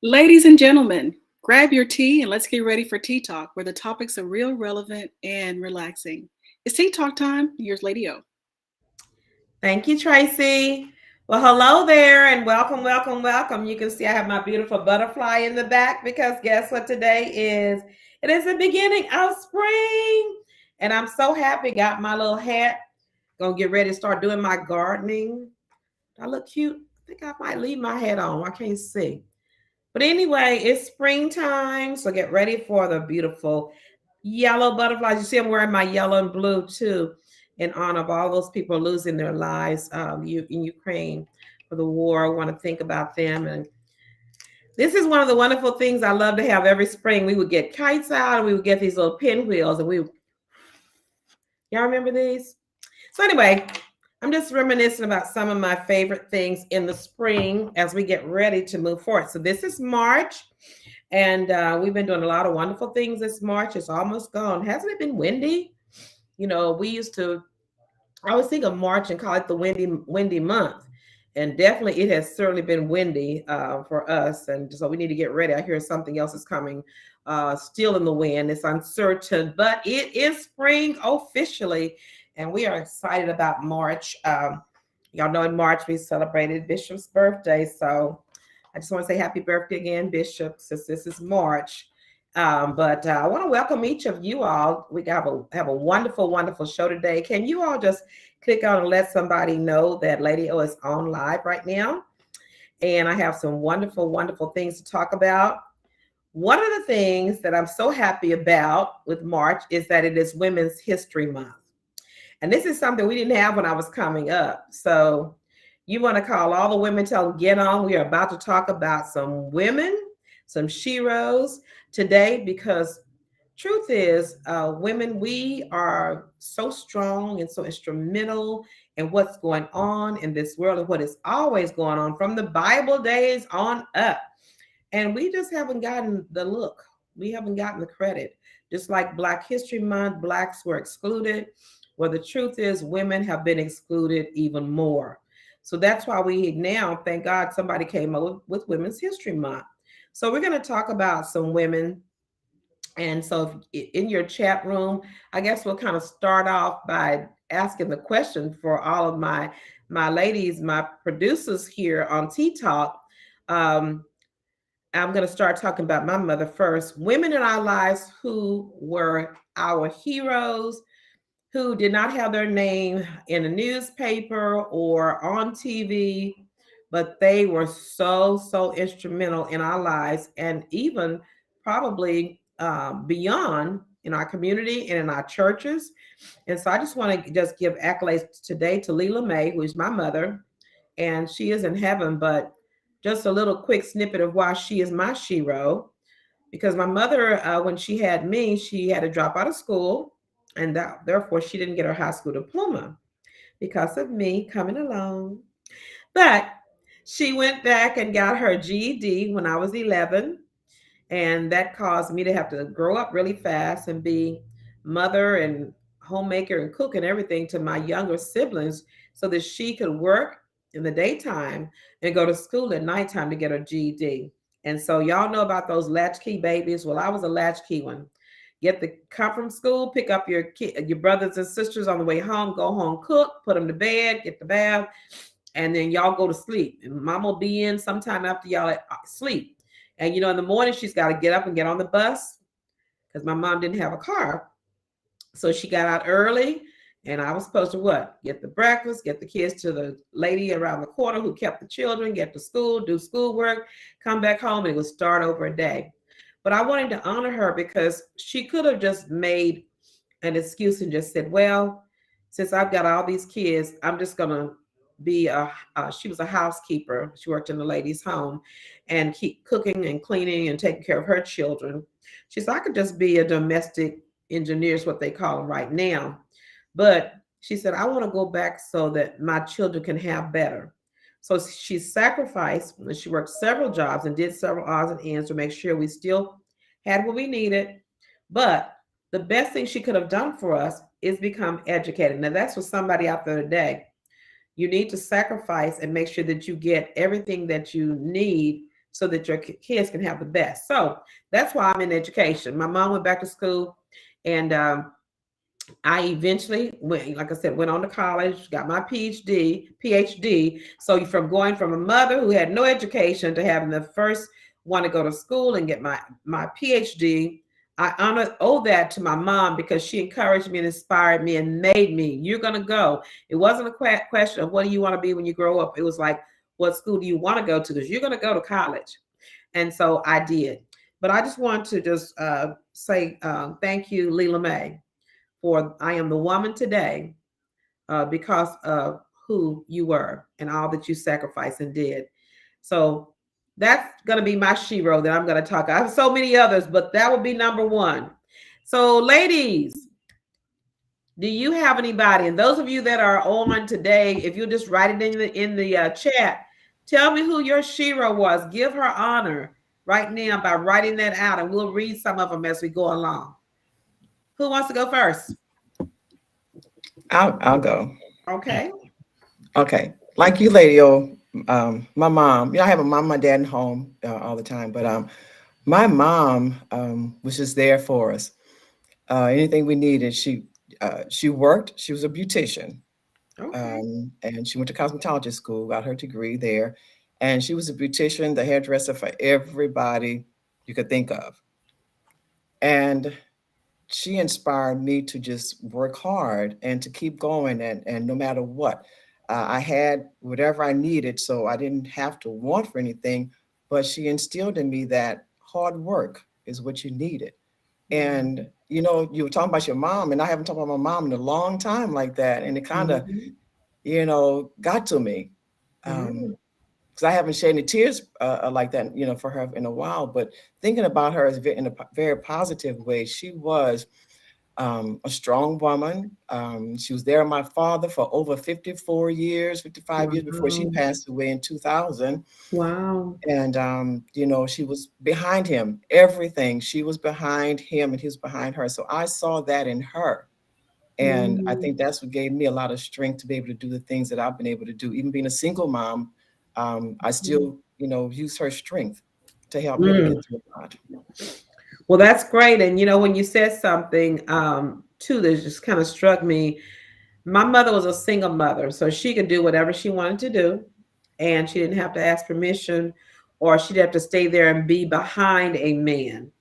Ladies and gentlemen, grab your tea and let's get ready for Tea Talk, where the topics are real, relevant, and relaxing. It's Tea Talk time. Here's Lady O. Thank you, Tracy. Well, hello there and welcome, welcome, welcome. You can see I have my beautiful butterfly in the back because guess what today is? It is the beginning of spring. And I'm so happy. Got my little hat. Gonna get ready to start doing my gardening. I look cute. I think I might leave my hat on. I can't see. But anyway, it's springtime. So get ready for the beautiful yellow butterflies. You see, I'm wearing my yellow and blue too, in honor of all those people losing their lives in Ukraine for the war. I want to think about them. And this is one of the wonderful things I love to have every spring. We would get kites out and we would get these little pinwheels and y'all remember these? So anyway, I'm just reminiscing about some of my favorite things in the spring as we get ready to move forward. So this is March. And we've been doing a lot of wonderful things this March. It's almost gone. Hasn't it been windy? We used to, I always think of March and call it the windy month. And definitely it has certainly been windy for us. And so we need to get ready. I hear something else is coming still in the wind. It's uncertain, but it is spring officially. And we are excited about March. Y'all know in March we celebrated Bishop's birthday. So I just want to say happy birthday again, Bishop, since this is March. But I want to welcome each of you all. We have a wonderful, wonderful show today. Can you all just click on and let somebody know that Lady O is on live right now? And I have some wonderful, wonderful things to talk about. One of the things that I'm so happy about with March is that it is Women's History Month. And this is something we didn't have when I was coming up. So you want to call all the women, tell them, get on. We are about to talk about some women, some sheroes today, because truth is, women, we are so strong and so instrumental in what's going on in this world and what is always going on from the Bible days on up. And we just haven't gotten the look. We haven't gotten the credit. Just like Black History Month, Blacks were excluded. Well, the truth is, women have been excluded even more. So that's why we now, thank God, somebody came up with Women's History Month. So we're going to talk about some women. And so in your chat room, I guess we'll kind of start off by asking the question for all of my ladies, my producers here on Tea Talk. Um, I'm going to start talking about my mother first. Women in our lives who were our heroes, who did not have their name in a newspaper or on TV, but they were so, so instrumental in our lives and even probably beyond in our community and in our churches. And so I just want to just give accolades today to Leela Mae, who is my mother, and she is in heaven, but just a little quick snippet of why she is my shero. Because my mother, when she had me, she had to drop out of school, and therefore she didn't get her high school diploma because of me coming along. But she went back and got her GED when I was 11, and that caused me to have to grow up really fast and be mother and homemaker and cook and everything to my younger siblings so that she could work in the daytime and go to school at nighttime to get her GED. And so y'all know about those latchkey babies. Well, I was a latchkey one. Come from school, pick up your brothers and sisters on the way home, go home, cook, put them to bed, get the bath, and then y'all go to sleep. And mom will be in sometime after y'all sleep. And in the morning she's got to get up and get on the bus because my mom didn't have a car. So she got out early, and I was supposed to what? Get the breakfast, get the kids to the lady around the corner who kept the children, get to school, do schoolwork, come back home, and it would start over a day. But I wanted to honor her because she could have just made an excuse and just said, well, since I've got all these kids, I'm just going to be she was a housekeeper. She worked in the lady's home and keep cooking and cleaning and taking care of her children. She said, I could just be a domestic engineer is what they call them right now. But she said, I want to go back so that my children can have better. So she sacrificed and she worked several jobs and did several odds and ends to make sure we still had what we needed. But the best thing she could have done for us is become educated. Now, that's for somebody out there today. You need to sacrifice and make sure that you get everything that you need so that your kids can have the best. So that's why I'm in education. My mom went back to school, and I eventually went, like I said, went on to college, got my PhD. So from going from a mother who had no education to having the first one to go to school and get my PhD, owe that to my mom because she encouraged me and inspired me and made me. You're gonna go. It wasn't a question of what do you want to be when you grow up. It was like, what school do you want to go to? Because you're gonna go to college, and so I did. But I just want to just say thank you, Leela Mae, for I am the woman today because of who you were and all that you sacrificed and did. So that's going to be my shero that I'm going to talk. I have so many others, but that would be number one. So, ladies, do you have anybody? And those of you that are on today, if you just write it in the chat, tell me who your shero was. Give her honor right now by writing that out, and we'll read some of them as we go along. Who wants to go first? I'll go. Okay. Okay. Like you, lady, my mom. I have a mom, my dad at home all the time, but my mom was just there for us. Anything we needed, she worked. She was a beautician, Okay. and she went to cosmetology school, got her degree there, and she was a beautician, the hairdresser for everybody you could think of, and she inspired me to just work hard and to keep going and no matter what. I had whatever I needed, so I didn't have to want for anything, but she instilled in me that hard work is what you needed. And you were talking about your mom, and I haven't talked about my mom in a long time like that, and it kind of got to me. Because I haven't shed any tears like that, for her in a while. But thinking about her in a very positive way, she was a strong woman. She was there with my father for over 54 years, 55 years before she passed away in 2000. Wow. And, she was behind him, everything. She was behind him and he was behind her. So I saw that in her. And I think that's what gave me a lot of strength to be able to do the things that I've been able to do. Even being a single mom, I still, use her strength to help me to get through a lot. Well, that's great. And when you said something too that just kind of struck me, my mother was a single mother, so she could do whatever she wanted to do, and she didn't have to ask permission, or she'd have to stay there and be behind a man.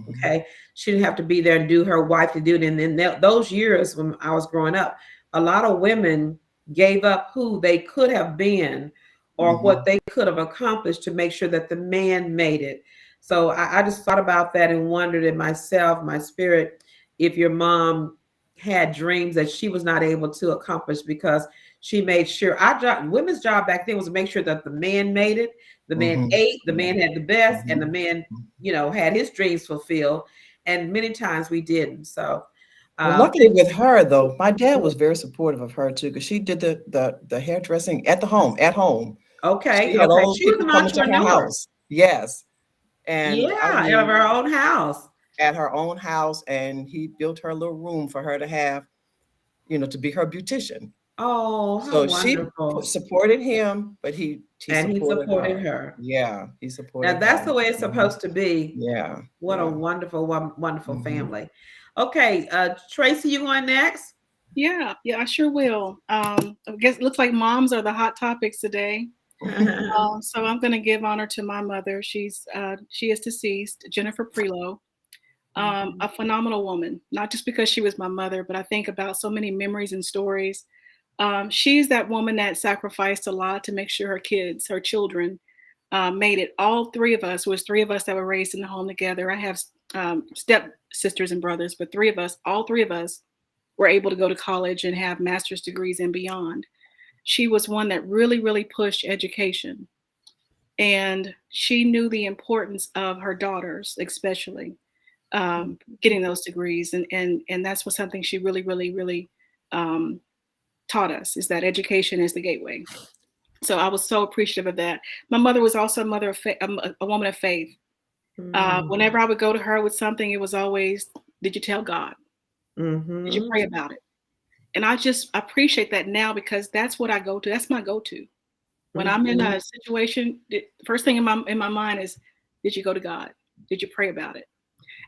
Okay, she didn't have to be there and do her wifely duty. And then those years when I was growing up, a lot of women gave up who they could have been or what they could have accomplished to make sure that the man made it. So I just thought about that and wondered in myself, my spirit, if your mom had dreams that she was not able to accomplish because she made sure women's job back then was to make sure that the man made it, the man ate, the man had the best, and the man, had his dreams fulfilled. And many times we didn't. So well, luckily with her though, my dad was very supportive of her too, because she did the hairdressing at home. Okay. She had all those She was people an coming to her entrepreneur. house. Yes. And Yeah, out of her own house. At her own house, and he built her a little room for her to have, to be her beautician. Oh, how So wonderful. she supported him, but he supported her. Yeah, he supported Now that's her. the way it's supposed to be. Yeah. What a wonderful, wonderful family. Okay, Tracy, you going next? Yeah, I sure will. I guess it looks like moms are the hot topics today. So I'm going to give honor to my mother. She is deceased, Jennifer Prelo. A phenomenal woman, not just because she was my mother, but I think about so many memories and stories. She's that woman that sacrificed a lot to make sure her children made it. All three of us, was three of us that were raised in the home together. I have step sisters and brothers, but all three of us were able to go to college and have master's degrees and beyond. She was one that really, really pushed education. And she knew the importance of her daughters, especially getting those degrees. And that's what something she really, really, really taught us, is that education is the gateway. So I was so appreciative of that. My mother was also a woman of faith. Whenever I would go to her with something, it was always, did you tell God? Did you pray about it? And I just appreciate that now, because that's what I go to. That's my go-to. When I'm in a situation, the first thing in my mind is, did you go to God? Did you pray about it?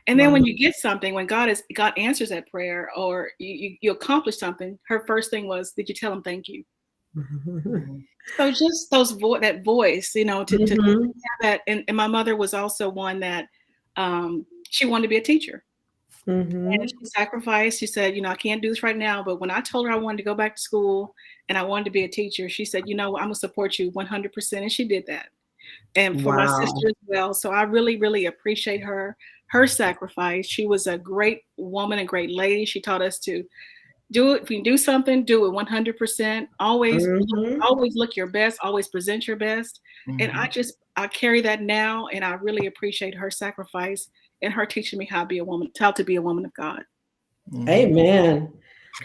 And then when you get something, when God answers that prayer, or you accomplish something, her first thing was, did you tell him thank you? So just that voice, to have that. And my mother was also one that she wanted to be a teacher. And she sacrificed. She said, I can't do this right now. But when I told her I wanted to go back to school and I wanted to be a teacher, she said, I'm going to support you 100%. And she did that. And for my sister as well. So I really, really appreciate her sacrifice. She was a great woman, a great lady. She taught us to do it. If you do something, do it 100%. Always look your best. Always present your best. And I carry that now. And I really appreciate her sacrifice and her teaching me how to be a woman of God. Amen.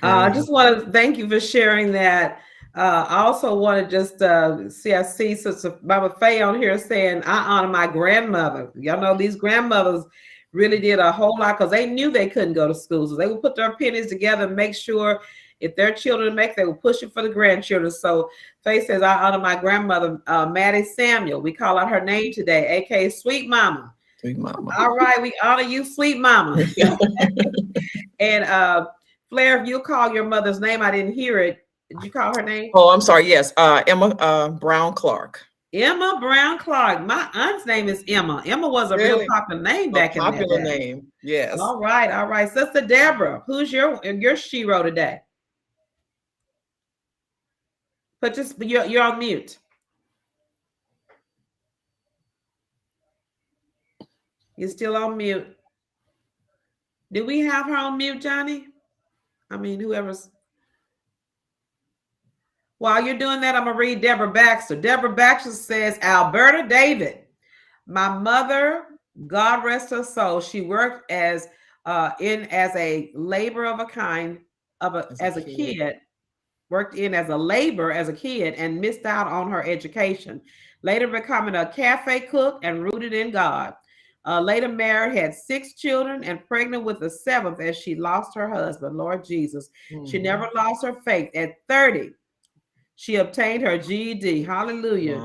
I just want to thank you for sharing that. I also want to just I see Sister Mama Faye on here saying, I honor my grandmother. Y'all know these grandmothers really did a whole lot because they knew they couldn't go to school. So they would put their pennies together and make sure if their children they would push it for the grandchildren. So Faye says, I honor my grandmother, Maddie Samuel. We call out her name today, aka Sweet Mama. Sweet Mama. All right, we honor you, Sweet Mama. And Flair, if you call your mother's name, I didn't hear it. Did you call her name? Oh, I'm sorry. Yes, Emma Brown Clark. Emma Brown Clark. My aunt's name is Emma. Emma was a real popular name back in that day. Popular name. Yes. All right. Sister Deborah, who's your shero today? But you're on mute. You're still on mute. Do we have her on mute, Johnny? I mean, whoever's. While you're doing that, I'm going to read Deborah Baxter. Deborah Baxter says, Alberta David, my mother, God rest her soul, she worked as a labor of a kind as a kid, worked in as a labor as a kid and missed out on her education. Later becoming a cafe cook and rooted in God. Later married, had 6 children, and pregnant with the 7th as she lost her husband, Lord Jesus. She never lost her faith. At 30, she obtained her GED, hallelujah,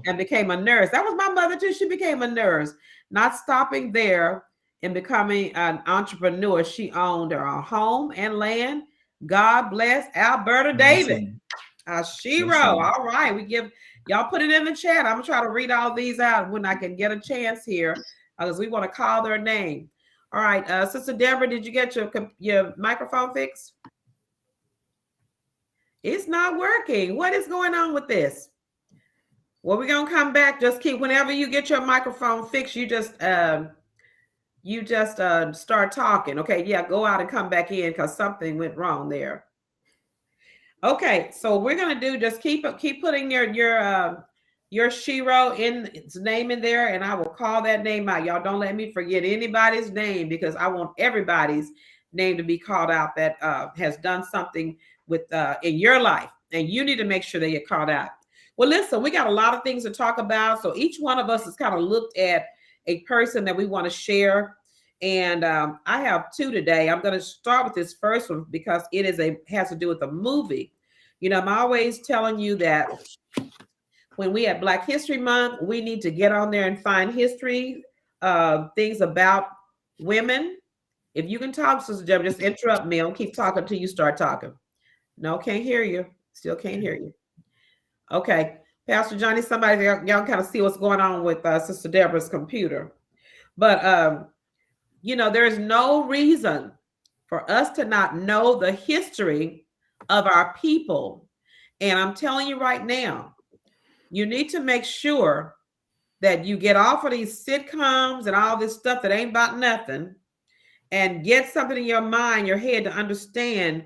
and became a nurse. That was my mother too. She became a nurse. Not stopping there and becoming an entrepreneur, she owned her own home and land. God bless Alberta David. Shero. All right, we give y'all put it in the chat. I'm gonna try to read all these out when I can get a chance here, because we want to call their name. All right, Sister Deborah, did you get your microphone fixed? It's not working. What is going on with this? Well, we're gonna come back. Just keep, whenever you get your microphone fixed, you just start talking. Okay, yeah, go out and come back in because something went wrong there. Okay, so we're gonna do, just keep putting your shero in its name in there, and I will call that name out. Y'all don't let me forget anybody's name, because I want everybody's name to be called out that has done something with in your life, and you need to make sure they get called out. Well, listen, we got a lot of things to talk about, so each one of us has kind of looked at a person that we want to share, and I have 2 today. I'm going to start with this first one because it has to do with a movie. I'm always telling you that when we have Black History Month, we need to get on there and find history, things about women. If you can talk, Sister Deborah, just interrupt me. I'll keep talking until you start talking. No, can't hear you. Still can't hear you. Okay. Pastor Johnny, somebody, y'all kind of see what's going on with Sister Deborah's computer. But, there is no reason for us to not know the history of our people. And I'm telling you right now, you need to make sure that you get off of these sitcoms and all this stuff that ain't about nothing, and get something in your mind, your head, to understand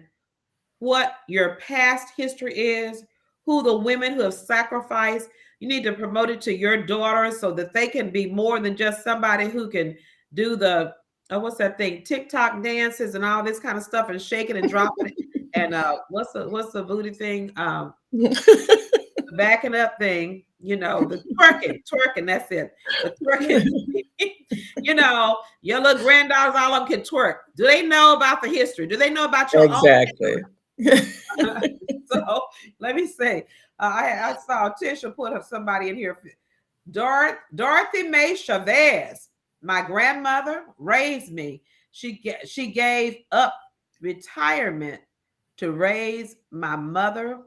what your past history is, who the women who have sacrificed. You need to promote it to your daughters so that they can be more than just somebody who can do the, what's that thing, TikTok dances and all this kind of stuff, and shaking and dropping it. And what's the booty thing? The backing up thing, the twerking, that's it. The twerking. Your little granddaughters, all of them can twerk. Do they know about the history? Do they know about your exactly. So let me say, I saw Tisha put somebody in here. Dorothy Mae Chavez, my grandmother raised me. She gave up retirement to raise my mother's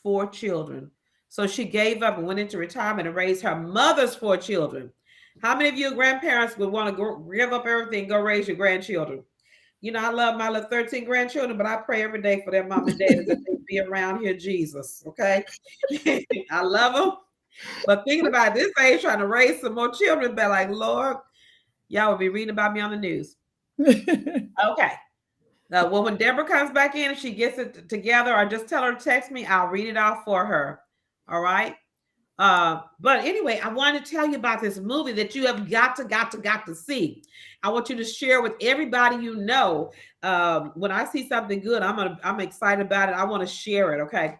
4 children. So she gave up and went into retirement and raised her mother's 4 children. How many of you grandparents would want to give up everything and go raise your grandchildren? You know, I love my little 13 grandchildren, but I pray every day for their mom and dad that they be around here, Jesus. Okay. I love them. But thinking about this age, trying to raise some more children, be like, Lord, y'all will be reading about me on the news. Okay. Well, when Deborah comes back in and she gets it together, or just tell her to text me, I'll read it off for her. All right. But anyway, I want to tell you about this movie that you have got to see. I want you to share with everybody you know. When I see something good, I'm excited about it. I want to share it. Okay.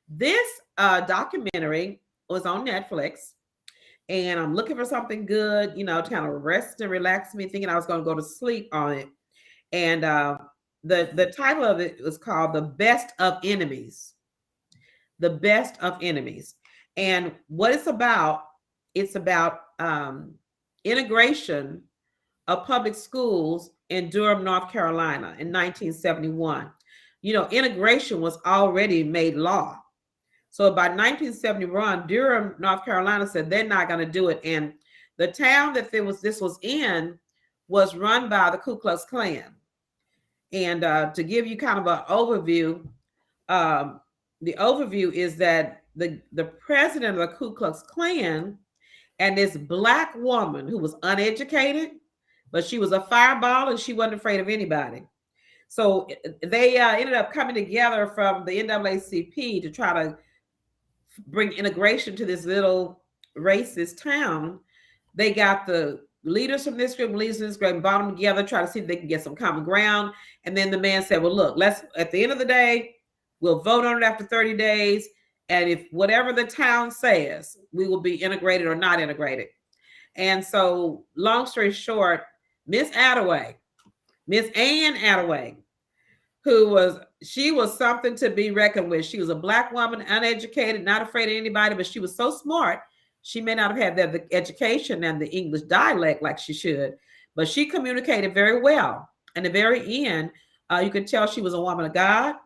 This documentary was on Netflix, and I'm looking for something good, you know, to kind of rest and relax me, thinking I was going to go to sleep on it. And the title of it was called The Best of Enemies. The Best of Enemies. And what it's about integration of public schools in Durham, North Carolina in 1971. You know, integration was already made law. So by 1971, Durham, North Carolina said they're not going to do it. And the town that this was in was run by the Ku Klux Klan. And to give you kind of an overview, the overview is that the president of the Ku Klux Klan and this Black woman who was uneducated, but she was a fireball and she wasn't afraid of anybody. So they ended up coming together from the NAACP to try to bring integration to this little racist town. They got the leaders from this group, and brought them together, try to see if they can get some common ground. And then the man said, well, look, at the end of the day, we'll vote on it after 30 days. And if whatever the town says, we will be integrated or not integrated. And so long story short, Miss Ann Attaway, she was something to be reckoned with. She was a Black woman, uneducated, not afraid of anybody, but she was so smart. She may not have had the education and the English dialect like she should, but she communicated very well. And at the very end, you could tell she was a woman of God,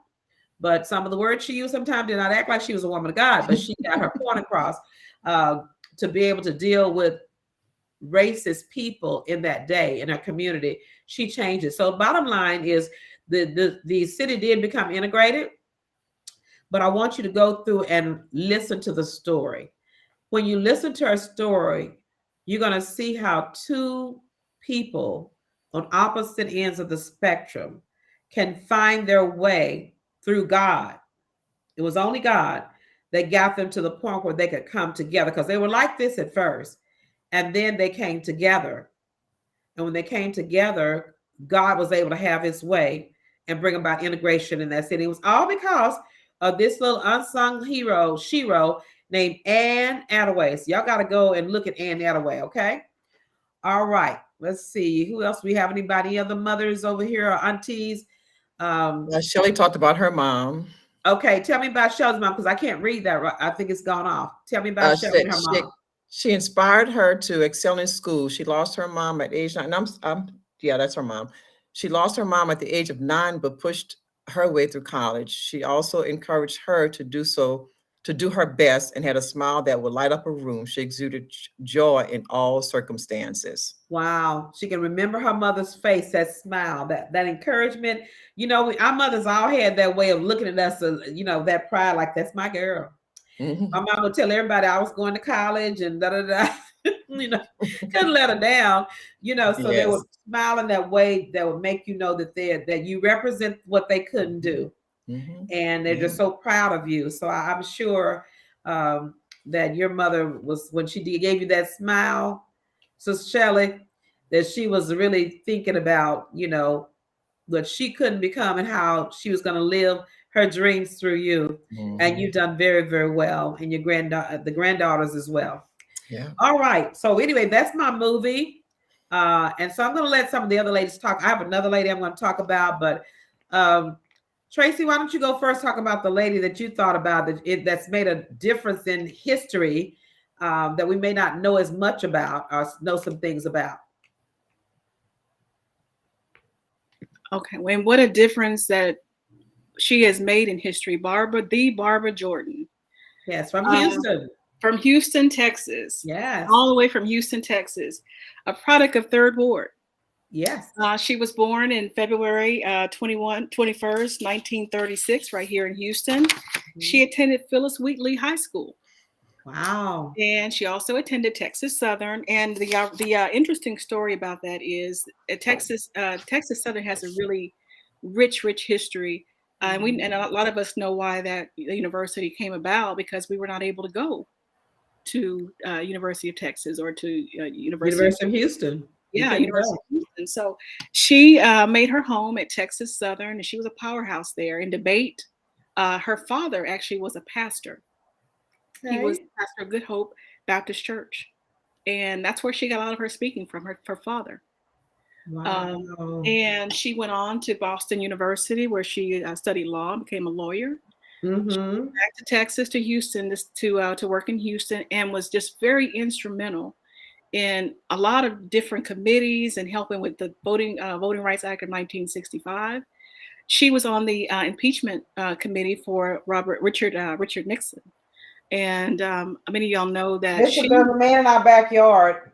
but some of the words she used sometimes did not act like she was a woman of God, but she got her point across to be able to deal with racist people in that day in her community. She changed it. So bottom line is the city did become integrated, but I want you to go through and listen to the story. When you listen to her story, you're going to see how 2 people on opposite ends of the spectrum can find their way through God. It was only God that got them to the point where they could come together, because they were like this at first. And then they came together. And when they came together, God was able to have his way and bring about integration in that city. It was all because of this little unsung hero, Shiro, named Ann Attaway. So y'all got to go and look at Ann Attaway, okay? All right. Let's see. Who else? We have anybody other mothers over here or aunties? Shelley talked about her mom. Okay. Tell me about Shelley's mom, because I can't read that. I think it's gone off. Tell me about Shelley and her mom. She inspired her to excel in school. She lost her mom at age 9. Yeah, that's her mom. She lost her mom at the age of 9, but pushed her way through college. She also encouraged her to do her best, and had a smile that would light up a room. She exuded joy in all circumstances. Wow. She can remember her mother's face, that smile, that encouragement. You know, our mothers all had that way of looking at us, you know, that pride, like, that's my girl. Mm-hmm. My mom would tell everybody I was going to college and da-da-da. You know, couldn't let her down, you know, so They would smile in that way that would make you know that you represent what they couldn't do. Mm-hmm. And they're just so proud of you. So I'm sure that your mother was, when she gave you that smile, so Shelley, that she was really thinking about, you know, what she couldn't become and how she was going to live her dreams through you. Mm-hmm. And you've done very, very well. And your the granddaughters as well. Yeah. All right. So anyway, that's my movie. And so I'm going to let some of the other ladies talk. I have another lady I'm going to talk about, but Tracy, why don't you go first? Talk about the lady that you thought about that's made a difference in history that we may not know as much about or know some things about. Okay, well, and what a difference that she has made in history. Barbara Jordan. Yes, from Houston. From Houston, Texas. Yes. All the way from Houston, Texas. A product of Third Ward. Yes. She was born in February 21st, 1936, right here in Houston. Mm-hmm. She attended Phyllis Wheatley High School. Wow. And she also attended Texas Southern. And the interesting story about that is Texas Southern has a really rich history. And a lot of us know why that university came about, because we were not able to go to University of Texas or to University of Houston. Yeah, University of Houston. So she made her home at Texas Southern, and she was a powerhouse there in debate. Her father actually was a pastor. Okay. He was pastor of Good Hope Baptist Church, and that's where she got a lot of her speaking from, her father. Wow. And she went on to Boston University, where she studied law, became a lawyer. Mm-hmm. She went back to Texas, to Houston, to work in Houston, and was just very instrumental in a lot of different committees and helping with the Voting Rights Act of 1965. She was on the impeachment committee for Richard Nixon. And many of y'all know that this is the man in our backyard.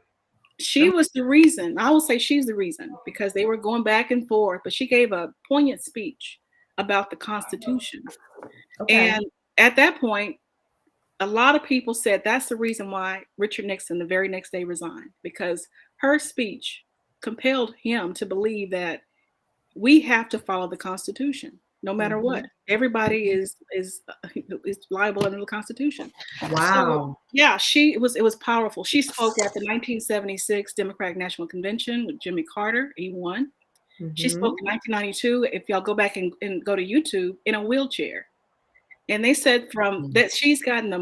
She was the reason. I will say she's the reason, because they were going back and forth, but she gave a poignant speech about the Constitution. Okay. And at that point, a lot of people said that's the reason why Richard Nixon the very next day resigned, because her speech compelled him to believe that we have to follow the Constitution no matter what. Everybody is liable under the Constitution. Wow. So, yeah, it was powerful. She spoke at the 1976 Democratic National Convention with Jimmy Carter. He won. Mm-hmm. She spoke in 1992. If y'all go back and go to YouTube, in a wheelchair. And they said that she's gotten the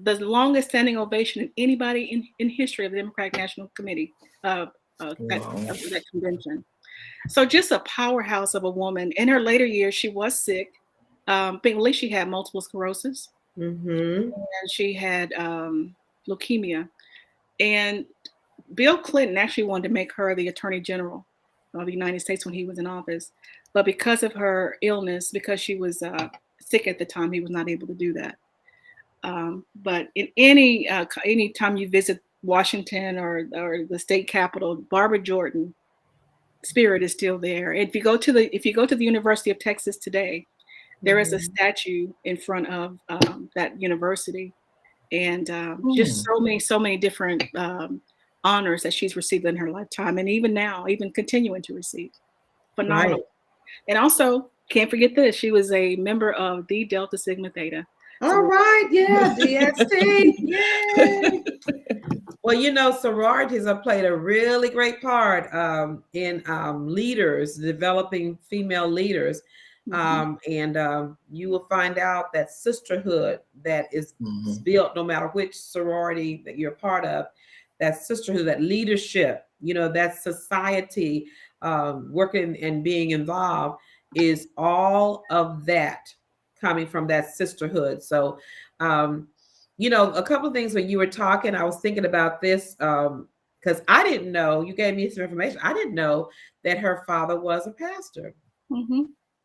longest standing ovation of anybody in history of the Democratic National Committee of that convention. So just a powerhouse of a woman. In her later years, she was sick. I believe she had multiple sclerosis. Mm-hmm. And she had leukemia. And Bill Clinton actually wanted to make her the Attorney General of the United States when he was in office. But because of her illness, because she was sick at the time, he was not able to do that. But in any time you visit Washington or the state capitol, Barbara Jordan spirit is still there. If you go to the University of Texas today, there is a statue in front of that university, and just so many different honors that she's received in her lifetime, and even now, even continuing to receive. Phenomenal. Right. And also, can't forget this: she was a member of the Delta Sigma Theta. All right, yeah, DST, yay! Well, sororities have played a really great part in leaders, developing female leaders. And you will find out that sisterhood that is built, no matter which sorority that you're part of, that sisterhood, that leadership, that society working and being involved, is all of that coming from that sisterhood. So, a couple of things when you were talking, I was thinking about this because I didn't know, you gave me some information. I didn't know that her father was a pastor. Mm-hmm.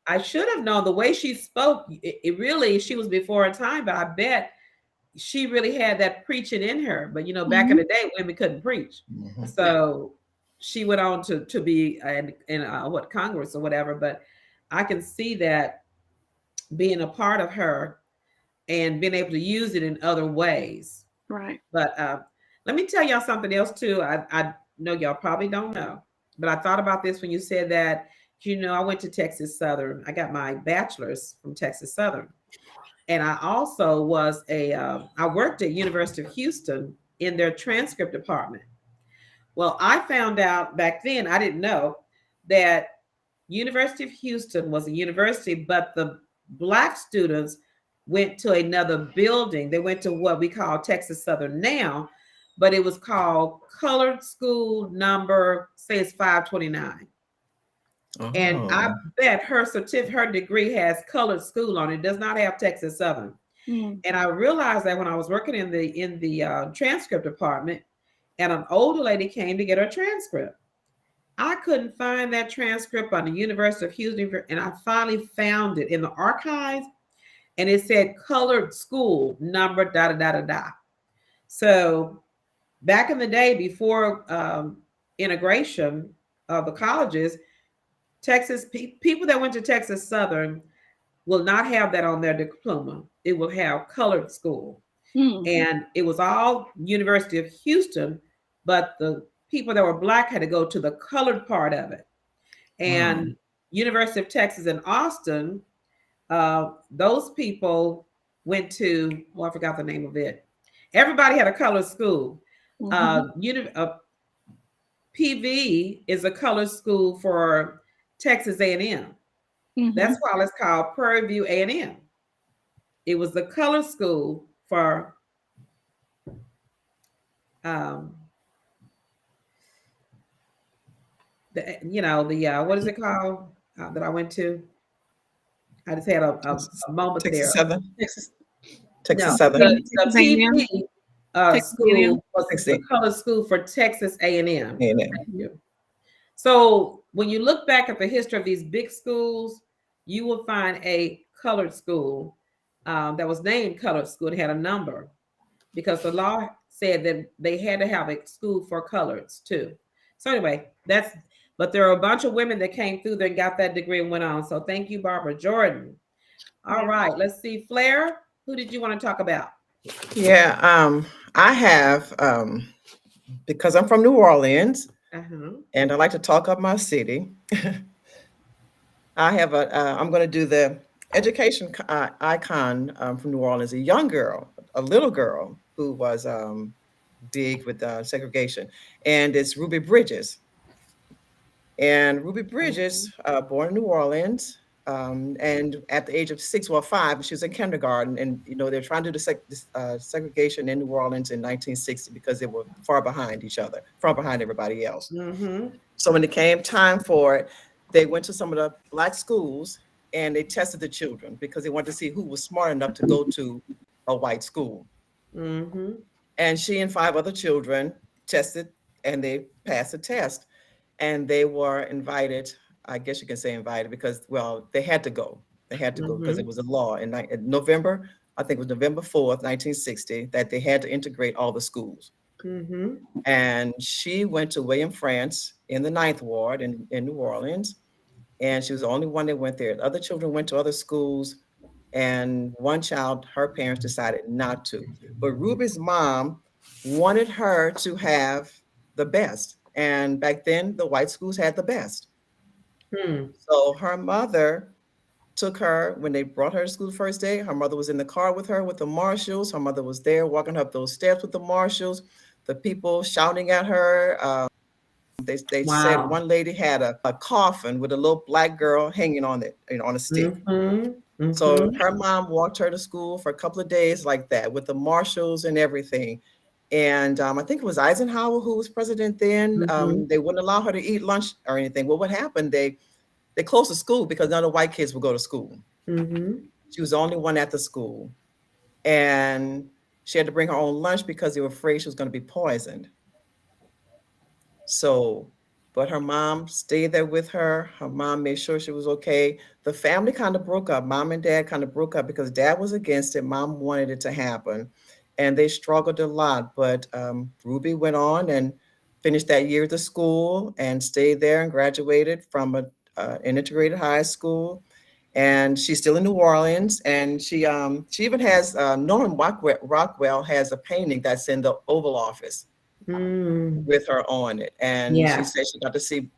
I should have known. The way she spoke, it really, she was before her time, but I bet she really had that preaching in her. But, back in the day, women couldn't preach. Mm-hmm. So she went on to be in Congress or whatever. But I can see that being a part of her and being able to use it in other ways. Right. But let me tell y'all something else too. I know y'all probably don't know, but I thought about this when you said that, I went to Texas Southern. I got my bachelor's from Texas Southern. And I also was I worked at University of Houston in their transcript department. Well, I found out back then, I didn't know that University of Houston was a university, but the Black students went to another building. They went to what we call Texas Southern now, but it was called Colored School number, say it's 529. And I Oh. bet her degree has colored school on it. It does not have Texas Southern. Mm. And I realized that when I was working in the transcript department, and an older lady came to get her transcript. I couldn't find that transcript on the University of Houston, and I finally found it in the archives, and it said colored school number da da da da da. So back in the day, before integration of the colleges, Texas people that went to Texas Southern will not have that on their diploma. It will have colored school. Mm. And it was all University of Houston, but the people that were black had to go to the colored part of it. Wow. And University of Texas in Austin, those people went to, I forgot the name of it. Everybody had a colored school. PV is a colored school for Texas A&M. That's why it's called Prairie View A&M. It was the colored school for what is it called that I went to? I just had a moment Texas there. Southern. Texas No, Southern. the PV school was the color school for Texas A&M. So when you look back at the history of these big schools, you will find a colored school that was named colored school. It had a number because the law said that they had to have a school for coloreds too. So anyway, but there are a bunch of women that came through there and got that degree and went on. So thank you, Barbara Jordan. All right, let's see. Flair, who did you want to talk about? Yeah, I have, because I'm from New Orleans, and I like to talk up my city. I'm going to do the education icon from New Orleans, a young girl, a little girl who was big with segregation, and it's Ruby Bridges. And Ruby Bridges, born in New Orleans, and at the age of 5, she was in kindergarten, and they're trying to do the segregation in New Orleans in 1960 because they were far behind each other, far behind everybody else. So when it came time for it, they went to some of the black schools and they tested the children because they wanted to see who was smart enough to go to a white school. And she and 5 other children tested, and they passed the test. And they were invited, I guess you can say invited, because, well, they had to go. They had to go because it was a law in November, I think it was November 4th, 1960, that they had to integrate all the schools. And she went to William France in the 9th Ward in New Orleans, and she was the only one that went there. Other children went to other schools, and one child, her parents decided not to. But Ruby's mom wanted her to have the best. And back then, the white schools had the best. So her mother took her, when they brought her to school the first day, her mother was in the car with her with the marshals. Her mother was there walking up those steps with the marshals, the people shouting at her. They said one lady had a coffin with a little black girl hanging on it, on a stick. So her mom walked her to school for a couple of days like that with the marshals and everything. And I think it was Eisenhower who was president then. They wouldn't allow her to eat lunch or anything. Well, what happened? They closed the school because none of the white kids would go to school. She was the only one at the school. And she had to bring her own lunch because they were afraid she was going to be poisoned. So, but her mom stayed there with her. Her mom made sure she was okay. The family kind of broke up. Mom and dad kind of broke up because dad was against it. Mom wanted it to happen. And they struggled a lot. But Ruby went on and finished that year at the school and stayed there and graduated from an integrated high school. And she's still in New Orleans. And she even has, Norman Rockwell has a painting that's in the Oval Office with her on it. And she said she got to see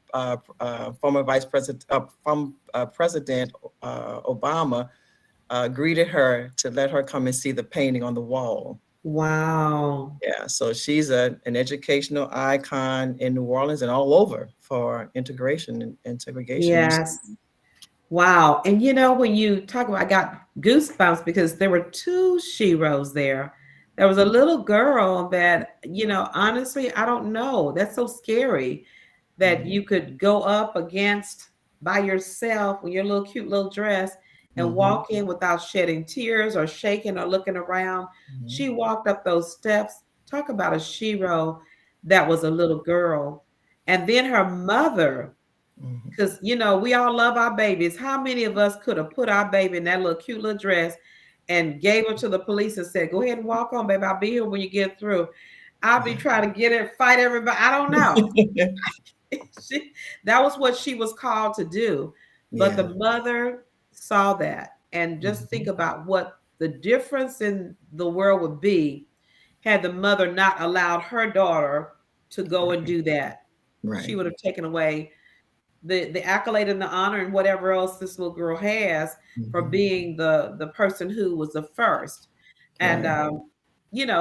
former President Obama greeted her to let her come and see the painting on the wall. Wow. Yeah, so she's an educational icon in New Orleans and all over for integration and segregation. Yes. Wow. And when you talk about, I got goosebumps because there were 2 sheroes there. There was a little girl that, honestly, I don't know. That's so scary that you could go up against by yourself with your little cute little dress and walk in without shedding tears or shaking or looking around. She walked up those steps. Talk about a shero that was a little girl. And then her mother, because we all love our babies. How many of us could have put our baby in that little cute little dress and gave her to the police and said, "Go ahead and walk on, baby. I'll be here when you get through." I'll be trying to get it, fight everybody. I don't know. That was what she was called to do. But the mother saw that. And just think about what the difference in the world would be had the mother not allowed her daughter to go and do that. She would have taken away the accolade and the honor and whatever else this little girl has for being the person who was the first. And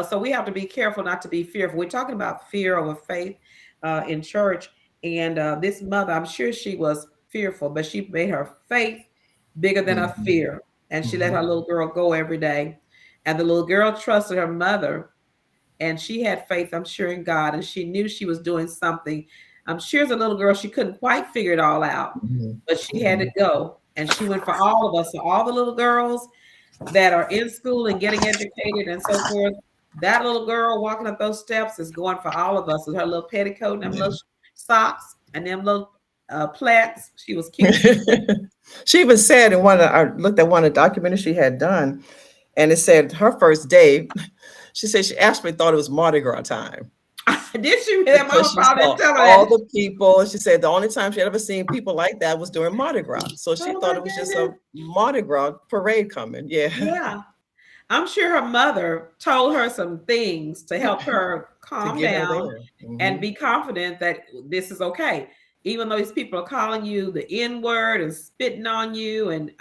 so we have to be careful not to be fearful. We're talking about fear over faith in church. And this mother, I'm sure she was fearful, but she made her faith bigger than her fear. And she let her little girl go every day. And the little girl trusted her mother. And she had faith, I'm sure, in God. And she knew she was doing something. I'm sure as a little girl, she couldn't quite figure it all out. But she had to go. And she went for all of us. So all the little girls that are in school and getting educated and so forth, that little girl walking up those steps is going for all of us with her little petticoat and them little socks and them little plaits. She was cute. She even said in I looked at one of the documentaries she had done, and it said her first day, she said she actually thought it was Mardi Gras time. Did she? That mom probably didn't tell her all the people. She said the only time she had ever seen people like that was during Mardi Gras. So she thought it was just a Mardi Gras parade coming. Yeah. I'm sure her mother told her some things to help her calm down and be confident that this is okay. Even though these people are calling you the N-word and spitting on you and,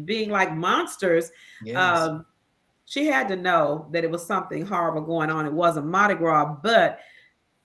being like monsters, she had to know that it was something horrible going on. It wasn't Mardi Gras, but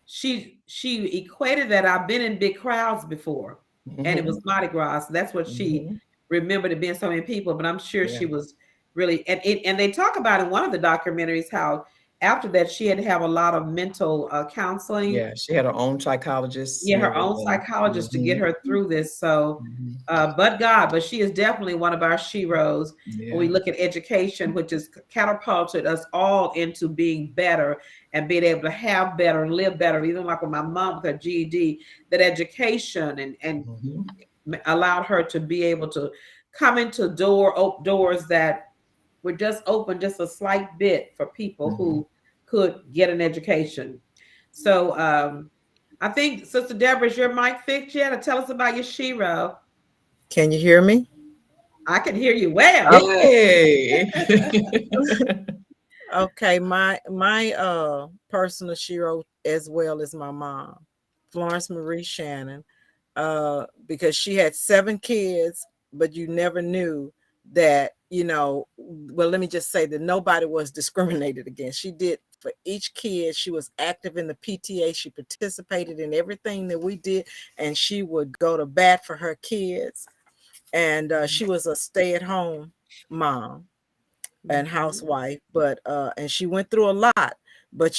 she equated that I've been in big crowds before and it was Mardi Gras. So that's what she remembered it being so many people, but I'm sure she was really, and they talk about in one of the documentaries how after that she had to have a lot of mental counseling. Yeah, she had her own psychologist. Yeah, her own psychologist to get her through this. So, but she is definitely one of our sheroes when we look at education, which has catapulted us all into being better and being able to have better and live better. Even like with my mom with her GED, that education and allowed her to be able to come into doors that were just open just a slight bit for people who could get an education. So I think, Sister Deborah, is your mic fixed yet? Tell us about your shero. Can you hear me? I can hear you well. Hey. Okay, my personal shero as well as my mom, Florence Marie Shannon, because she had 7 kids, but you never knew that, well, let me just say that nobody was discriminated against. She did for each kid. She was active in the PTA. She participated in everything that we did, and she would go to bat for her kids. And she was a stay-at-home mom and housewife, but and she went through a lot, but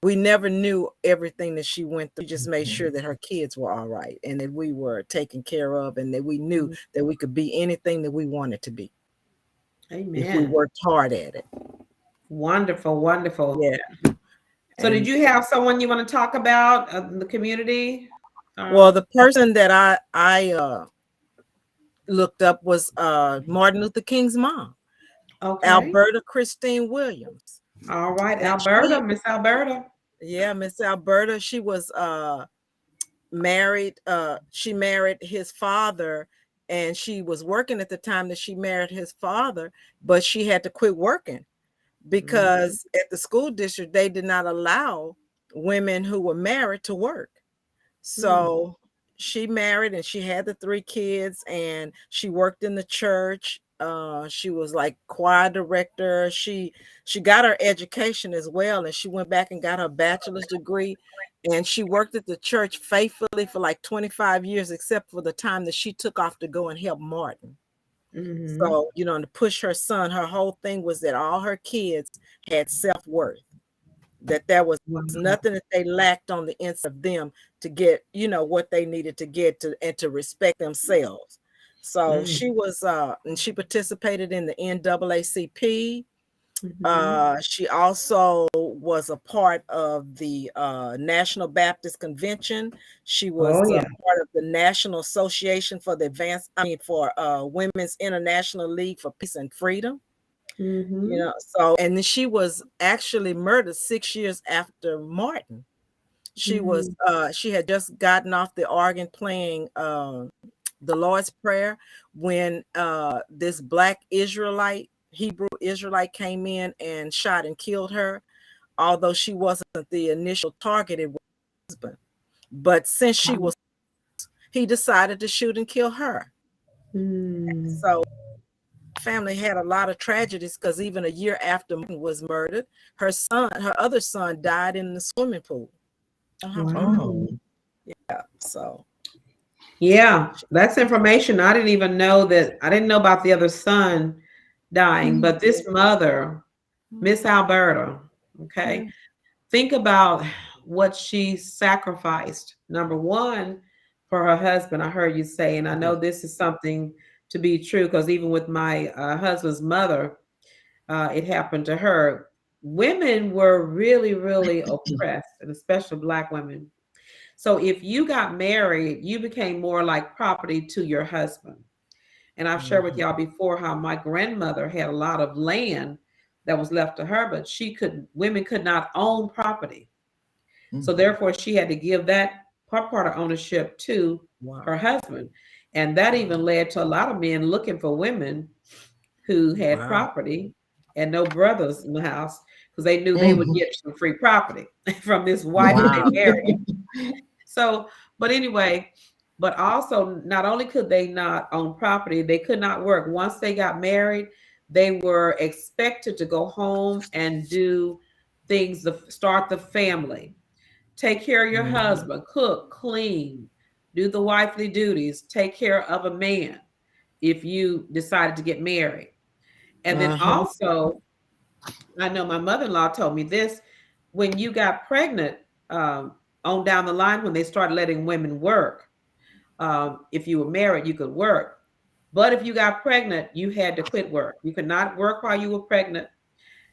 we never knew everything that she went through. She just made sure that her kids were all right and that we were taken care of and that we knew that we could be anything that we wanted to be. Amen. If we worked hard at it. Wonderful, wonderful. Yeah. So did you have someone you want to talk about in the community? Well, the person that I looked up was Martin Luther King's mom, Alberta Christine Williams. All right, Alberta, Miss Alberta. Yeah, Miss Alberta. She was married. She married his father, and she was working at the time that she married his father, but she had to quit working because at the school district, they did not allow women who were married to work. So she married and she had the 3 kids and she worked in the church. She was like choir director. She got her education as well. And she went back and got her bachelor's degree. And she worked at the church faithfully for like 25 years, except for the time that she took off to go and help Martin. So, to push her son, her whole thing was that all her kids had self-worth. that there was Wow. nothing that they lacked on the inside of them to get, what they needed to get to and to respect themselves. So she was and she participated in the NAACP. She also was a part of the National Baptist Convention. She was part of the National Association for the Women's International League for Peace and Freedom. So, and then she was actually murdered 6 years after Martin. She was she had just gotten off the organ playing the Lord's Prayer when this Black Hebrew Israelite came in and shot and killed her, although she wasn't the initial targeted husband. But since he decided to shoot and kill her. So family had a lot of tragedies, because even a year after Martin was murdered, her other son died in the swimming pool. Oh. Yeah. So yeah, that's information I didn't even know that. I didn't know about the other son dying, but this mother, Miss Alberta, okay, think about what she sacrificed. Number one, for her husband. I heard you say, and I know this is something to be true, because even with my husband's mother, it happened to her. Women were really, really oppressed, and especially Black women. So if you got married, you became more like property to your husband. And I've shared with y'all before how my grandmother had a lot of land that was left to her, but women could not own property. So therefore she had to give that part of ownership to her husband. And that even led to a lot of men looking for women who had property and no brothers in the house, because they knew they would get some free property from this wife that they married. So, but anyway, but also not only could they not own property, they could not work. Once they got married, they were expected to go home and do things to start the family, take care of your husband, cook, clean, do the wifely duties, take care of a man if you decided to get married. And then also, I know my mother-in-law told me this, when you got pregnant, on down the line, when they started letting women work, if you were married, you could work. But if you got pregnant, you had to quit work. You could not work while you were pregnant.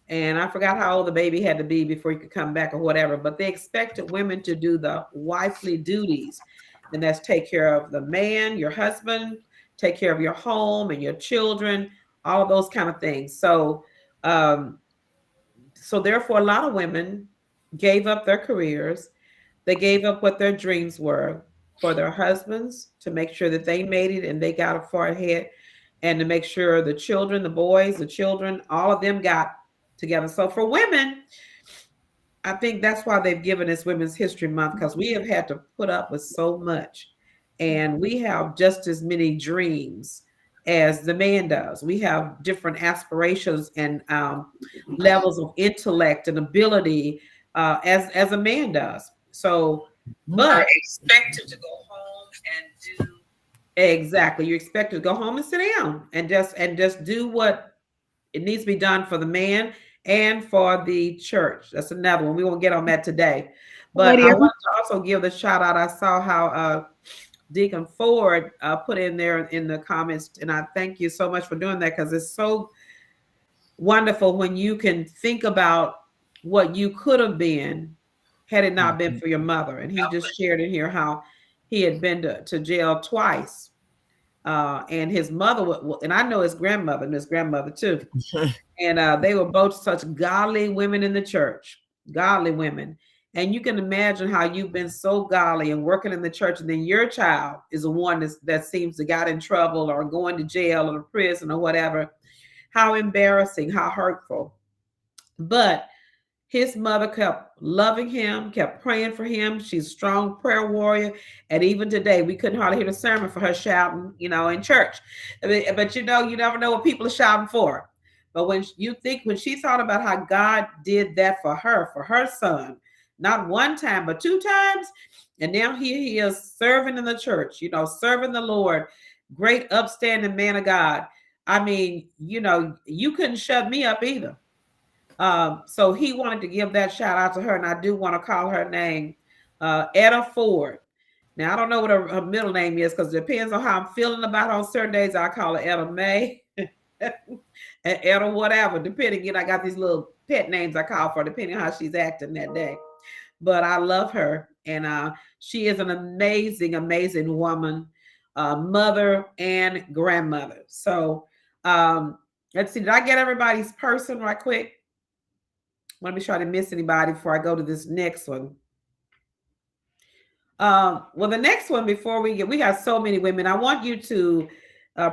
And I forgot how old the baby had to be before you could come back or whatever. But they expected women to do the wifely duties. And that's take care of the man, your husband, take care of your home and your children, all of those kind of things. So, so therefore, a lot of women gave up their careers. They gave up what their dreams were for their husbands, to make sure that they made it and they got far ahead, and to make sure the children, the boys, the children, all of them got together. So for women, I think that's why they've given us Women's History Month, because we have had to put up with so much, and we have just as many dreams as the man does. We have different aspirations and levels of intellect and ability as a man does. So, but expected to go home and do exactly. You're expected to go home and sit down and just do what it needs to be done for the man and for the church. That's another one. We won't get on that today. But I want to also give the shout out. I saw how Deacon Ford put in there in the comments, and I thank you so much for doing that, because it's so wonderful when you can think about what you could have been had it not been for your mother. And he just shared in here how he had been to jail twice. And his mother, and I know his grandmother and his grandmother too. And they were both such godly women in the church, godly women. And you can imagine how you've been so godly and working in the church, and then your child is the one that seems to got in trouble or going to jail or prison or whatever. How embarrassing, how hurtful. But his mother kept loving him, kept praying for him. She's a strong prayer warrior. And even today, we couldn't hardly hear the sermon for her shouting, in church. But you never know what people are shouting for. But when she thought about how God did that for her son, not one time, but 2 times. And now here he is serving in the church, serving the Lord, great upstanding man of God. I mean, you couldn't shut me up either. So he wanted to give that shout out to her, and I do want to call her name Etta Ford. Now, I don't know what her middle name is because it depends on how I'm feeling about her. On certain days, I call her Etta May, Etta whatever, depending. I got these little pet names I call for, depending on how she's acting that day. But I love her, and she is an amazing, amazing woman, mother and grandmother. So let's see, did I get everybody's person right quick? Let me try to miss anybody before I go to this next one. Well, the next one, before we got so many women. I want you to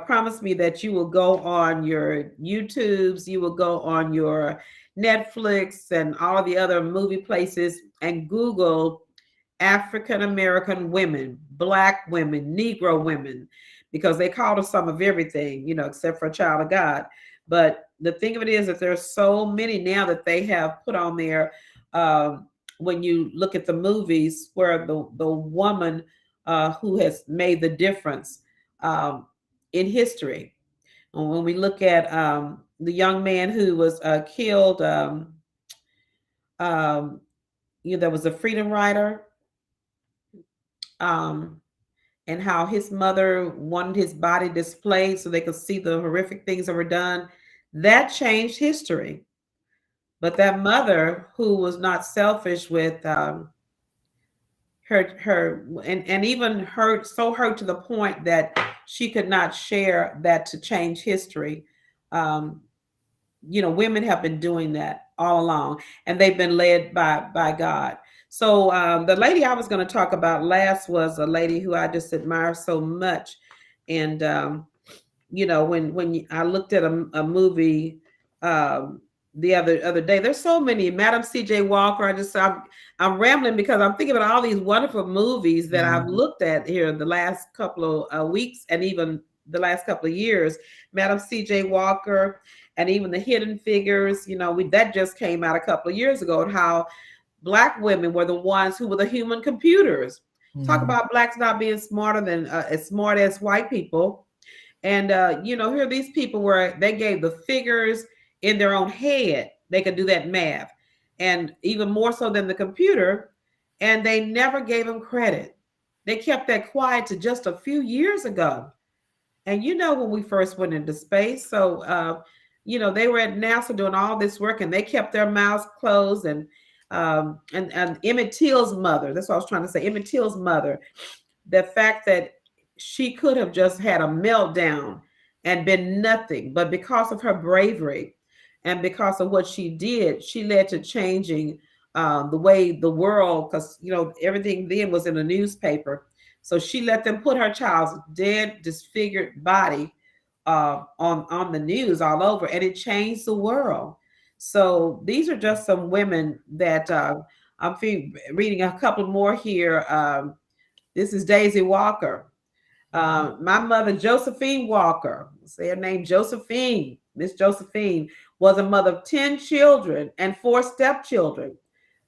promise me that you will go on your YouTubes, you will go on your Netflix and all the other movie places and Google African American women, Black women, Negro women, because they called us some of everything, except for a child of God. But the thing of it is that there's so many now that they have put on there. When you look at the movies where the woman who has made the difference in history. When we look at the young man who was killed, there was a freedom rider, and how his mother wanted his body displayed so they could see the horrific things that were done. That changed history. But that mother who was not selfish with her and even hurt to the point that she could not share that to change history. Women have been doing that all along, and they've been led by God. So the lady I was going to talk about last was a lady who I just admire so much. And when I looked at a movie the other day, there's so many. Madam C.J. Walker. I'm rambling because I'm thinking about all these wonderful movies that I've looked at here the last couple of weeks and even the last couple of years. Madam C.J. Walker and even The Hidden Figures. That just came out a couple of years ago, and how Black women were the ones who were the human computers. Talk about Blacks not being smarter than as smart as white people. And here these people were, they gave the figures in their own head. They could do that math, and even more so than the computer. And they never gave them credit. They kept that quiet to just a few years ago. And when we first went into space, so they were at NASA doing all this work, and they kept their mouths closed. And Emmett Till's mother, that's what I was trying to say, Emmett Till's mother, the fact that she could have just had a meltdown and been nothing, but because of her bravery and because of what she did, she led to changing the way the world, because everything then was in a newspaper. So she let them put her child's dead, disfigured body on the news all over, and it changed the world. So these are just some women that I'm reading a couple more here. This is Daisy Walker. My mother, Josephine Walker, say her name, Josephine. Miss Josephine was a mother of 10 children and 4 stepchildren,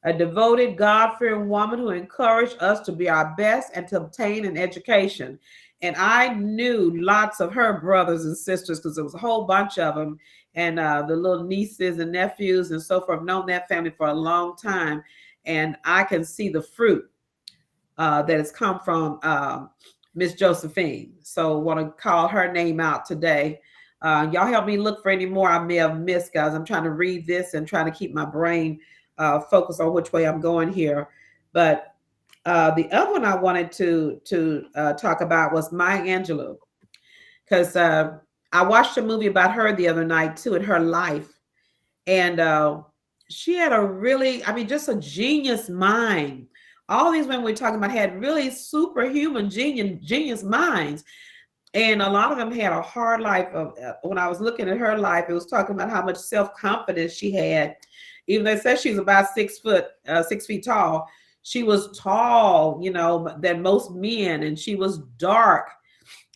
a devoted, God-fearing woman who encouraged us to be our best and to obtain an education. And I knew lots of her brothers and sisters because there was a whole bunch of them, and the little nieces and nephews and so forth. I've known that family for a long time, and I can see the fruit that has come from Miss Josephine. So I want to call her name out today. Y'all help me look for any more I may have missed, guys. I'm trying to read this and trying to keep my brain focused on which way I'm going here. But the other one I wanted to talk about was Maya Angelou, because I watched a movie about her the other night too, in her life. And she had a really, just a genius mind. All these women we're talking about had really superhuman genius minds. And a lot of them had a hard life. When I was looking at her life, it was talking about how much self-confidence she had. Even though it says she was about 6 feet tall, she was tall, than most men, and she was dark,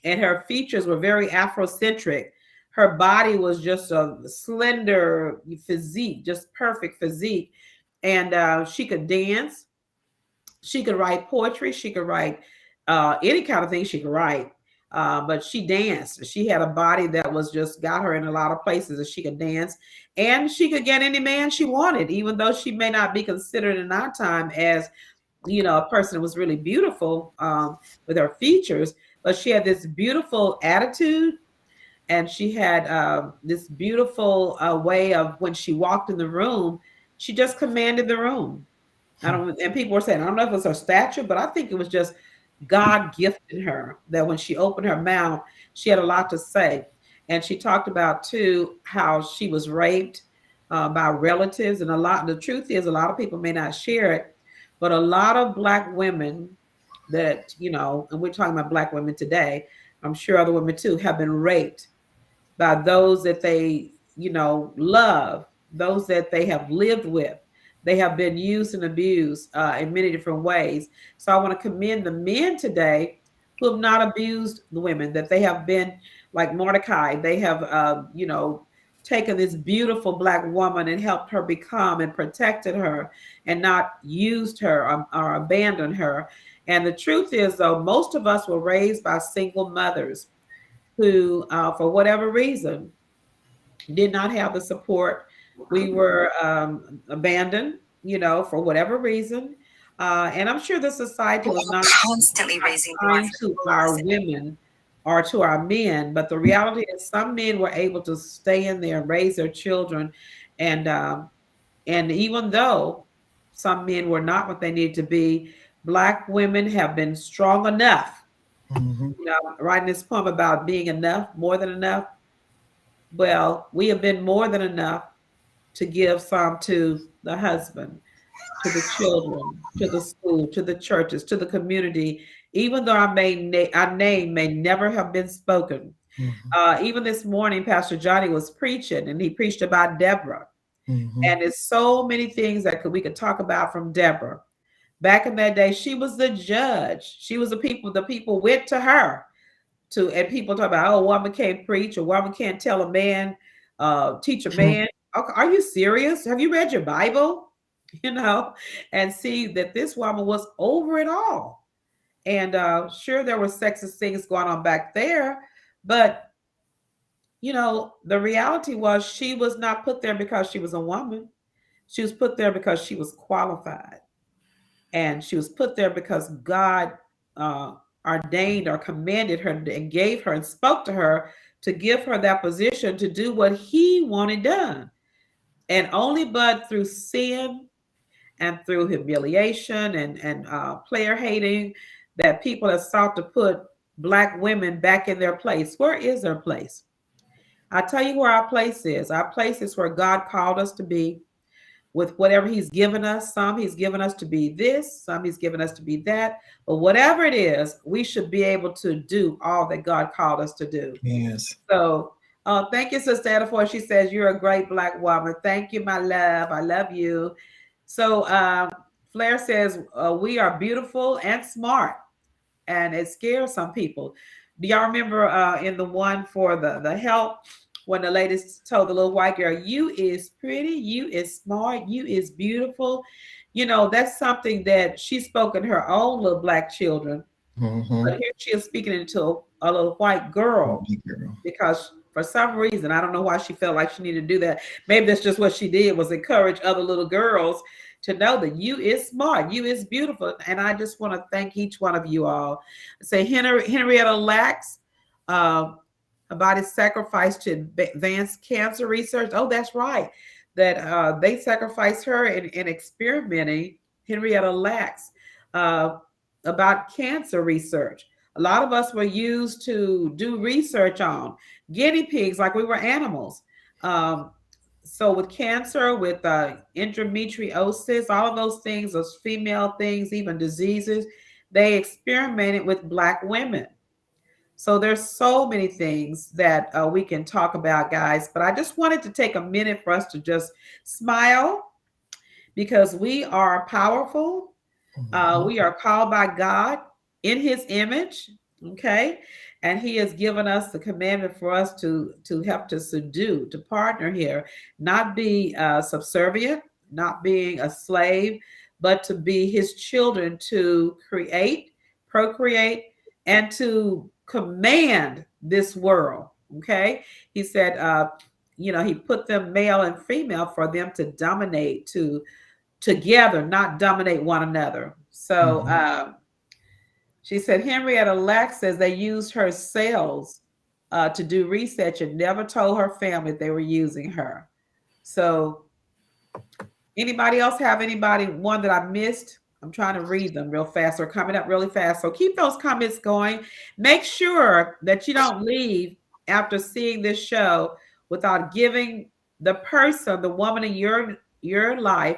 and her features were very Afrocentric. Her body was just a slender physique, just perfect physique. And she could dance. She could write poetry. She could write any kind of thing she could write. but she danced. She had a body that was just got her in a lot of places that she could dance, and she could get any man she wanted, even though she may not be considered in our time as, a person that was really beautiful with her features, but she had this beautiful attitude, and she had this beautiful way of when she walked in the room, she just commanded the room. And people were saying, I don't know if it was her stature, but I think it was just God gifted her that when she opened her mouth, she had a lot to say. And she talked about too how she was raped by relatives, and the truth is, a lot of people may not share it, but a lot of Black women that, and we're talking about Black women today, I'm sure other women too, have been raped by those that they, love, those that they have lived with. They have been used and abused in many different ways. So I want to commend the men today who have not abused the women, that they have been like Mordecai. They have, taken this beautiful Black woman and helped her become and protected her and not used her or abandoned her. And the truth is, though, most of us were raised by single mothers who, for whatever reason, did not have the support. We were abandoned, for whatever reason. And I'm sure the society was not constantly raising kind to our women or to our men, but the reality is some men were able to stay in there and raise their children. And even though some men were not what they needed to be, Black women have been strong enough. Writing this poem about being enough, more than enough. Well, we have been more than enough to give some to the husband, to the children, to the school, to the churches, to the community, even though our name may never have been spoken. Even this morning, Pastor Johnny was preaching, and he preached about Deborah. And there's so many things that we could talk about from Deborah. Back in that day, she was the judge. She was the people went to her and people talk about, oh, a woman can't preach, a woman can't tell a man, teach a man. Are you serious? Have you read your Bible? And see that this woman was over it all. And sure, there were sexist things going on back there, but the reality was she was not put there because she was a woman. She was put there because she was qualified. And she was put there because God ordained or commanded her and gave her and spoke to her to give her that position to do what he wanted done. And only but through sin and through humiliation and player hating that people have sought to put Black women back in their place. Where is their place? I tell you where our place is. Our place is where God called us to be, with whatever he's given us. Some he's given us to be this, some he's given us to be that. But whatever it is, we should be able to do all that God called us to do. Yes. So thank you, Sister Adafor. She says, you're a great Black woman. Thank you, my love. I love you. So Flair says, we are beautiful and smart. And it scares some people. Do y'all remember in the one for the help, when the lady told the little white girl, you is pretty, you is smart, you is beautiful. That's something that she spoke in her own little Black children. But here she is speaking into a little white girl, because for some reason, I don't know why she felt like she needed to do that. Maybe that's just what she did, was encourage other little girls to know that you is smart, you is beautiful. And I just want to thank each one of you all. Say Henrietta Lacks, about his sacrifice to advance cancer research. Oh, that's right. That they sacrificed her in experimenting, Henrietta Lacks, about cancer research. A lot of us were used to do research on guinea pigs like we were animals. So with cancer, with endometriosis, all of those things, those female things, even diseases, they experimented with Black women. So there's so many things that we can talk about, guys, but I just wanted to take a minute for us to just smile, because we are powerful. We are called by God in his image, okay? And he has given us the commandment for us to help to subdue, to partner here, not be subservient, not being a slave, but to be his children, to create, procreate, and to command this world. Okay. He said, he put them male and female for them to dominate, to together, not dominate one another. So she said Henrietta Lack says they used her cells to do research and never told her family they were using her. So anybody else have one that I missed? I'm trying to read them real fast. They're coming up really fast. So keep those comments going. Make sure that you don't leave after seeing this show without giving the person, the woman in your life,